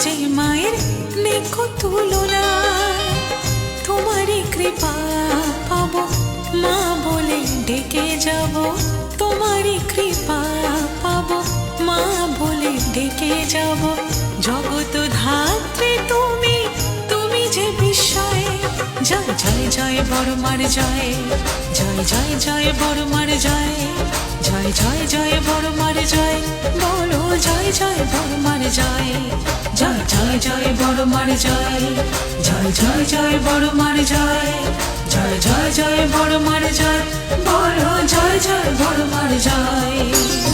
যে মায়ের নেকো তুলনা, তোমারই কৃপা পাবো মা বলে ডেকে যাব, তোমারই কৃপা পাবো মা বলে ডেকে যাব। জগৎ ধাত্রী তুমি, তুমি যে বিস্ময়ে। জয় জয় জয় বড় মার জয়, জয় জয় জয় বড় মার জয়, জয় জয় জয় বড় মার জয়, বড় জয় জয় বড় মার জয়, জয় জয় জয় বড় মার জয়, জয় জয় জয় বড় মার জয়, জয় জয় জয় বড় মার জয়, বড় জয় জয় বড় মার জয়।